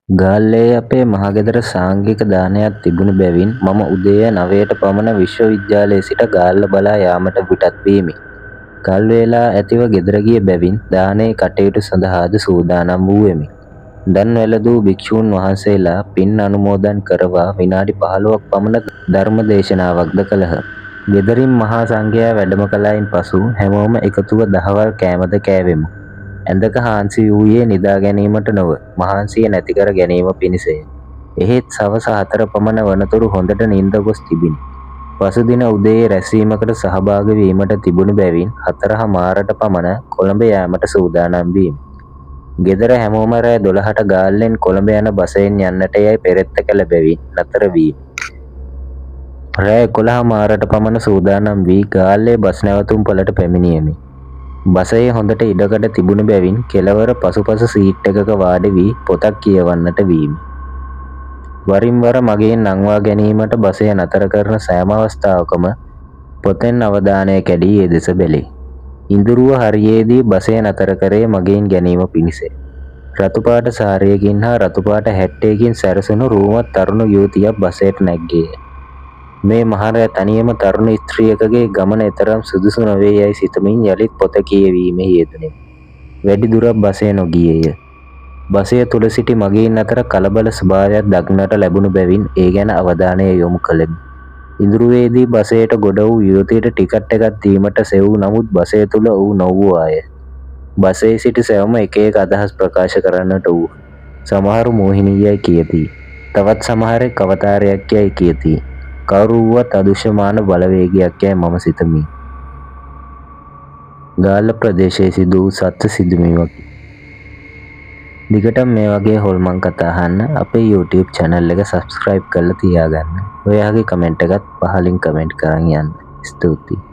ගාල්ලේ අපේ මහගෙදර සාංඝික දානයක් තිබුණු බැවින් මම උදේ 9ට පමණ විශ්වවිද්‍යාලයේ සිට ගාල්ල බලා යාමට පිටත් වෙමි. කල් වේලා ඇතිව ගෙදර ගිය බැවින් දානයේ කටයුතු සඳහාද සූදානම් වූවෙමි. දන් වැළඳූ භික්ෂූන් වහන්සේලා පින් අනුමෝදන් කරවා විනාඩි 15ක් පමණ ධර්ම දේශනාවක්ද කළහ. ගෙදරින් මහා සංඝයා වැඩම කළයින් පසු හැමෝම එකතුව දහවල් කෑමද කෑවෙමු. ඇඳක හාන්සි වූයේ නිදා ගැනීමට නොව මහන්සිය නැති කර ගැනීම පිණිසය. එහෙත් සවස 4 පමණ වනතුරු හොඳට නිින්ද ගොස් තිබිණි. පසුදින උදේ රැස්වීමකට සහභාගී වීමට තිබුණු බැවින් 4:00 පමණ කොළඹ යාමට සූදානම් වීමි. ගෙදර හැමෝම රෑ 12ට ගාල්ලෙන් කොළඹ යන බසයෙන් යන්නට යයි පෙරෙත්ත කළ බැවින් නතර වීමි. රෑ 11:00 පමණ සූදානම් වී ගාල්ලේ බස් නැවතුම් පොළට පැමිණියෙමි. බසයේ හොඳට ඉඩකඩ තිබුණු බැවින් කෙළවර පසුපස සීට් එකක වාඩි වී පොතක් කියවන්නට වීමි. වරින් වර මගෙන් නංවා ගැනීමට බසය නතර කරන සෑම අවස්ථාවකම පොතෙන් අවධානය කැඩී ඒ දෙස බැලේ. ඉඳුරුව හරියේදී බසය නතර කරේ මගෙන් ගැනීම පිණිසය. රතු පාට සාරියකින් හා රතු පාට හැට්ටයකින් සැරසුණු රූමත් තරුණ යුවතියක් බසයට නැග්ගේය. මේ මහරෑ තනියම තරුණ ස්ත්‍රියකගේ ගමන එතරම් සුදුසු නොවේ යයි සිතමින් යළිත් පොත කියවීමේ යෙදුණෙමි. වැඩි දුරක් බසය නොගියේය. බසය තුල සිටි මගීන් අතර කලබල ස්වභාවයක් දක්නට ලැබුණු බැවින් ඒ ගැන අවධානය යොමු කළෙමි. ඉඳුරුවේදී බසයට ගොඩ වූ යුවතියට ටිකට් එකක් දීමට සෙවූ නමුත් බසය තුල ඔහු නොවූවාය. බසයේ සිටි සැවම එක අදහස් ප්‍රකාශ කරන්නට වූහ. සමහරු මෝහිනීයයි කියති. තවත් සමහරෙක් අවතාරයක් යයි කියති. කවුරු වුවත් අදෘශ්‍යමාන බලවේගයක් යයි මම සිතමි. ගාල්ල ප්‍රදේශයේ සිදු වූ සත්‍ය සිදුවීමකි. දිගටම මේ වගේ හොල්මන් කතා අහන්න අපේ YouTube channel එක subscribe කරලා තියාගන්න. ඔයාගේ කමෙන්ට් එකත් පහලින් කමෙන්ට් කරන් යන්න. ස්තුතියි.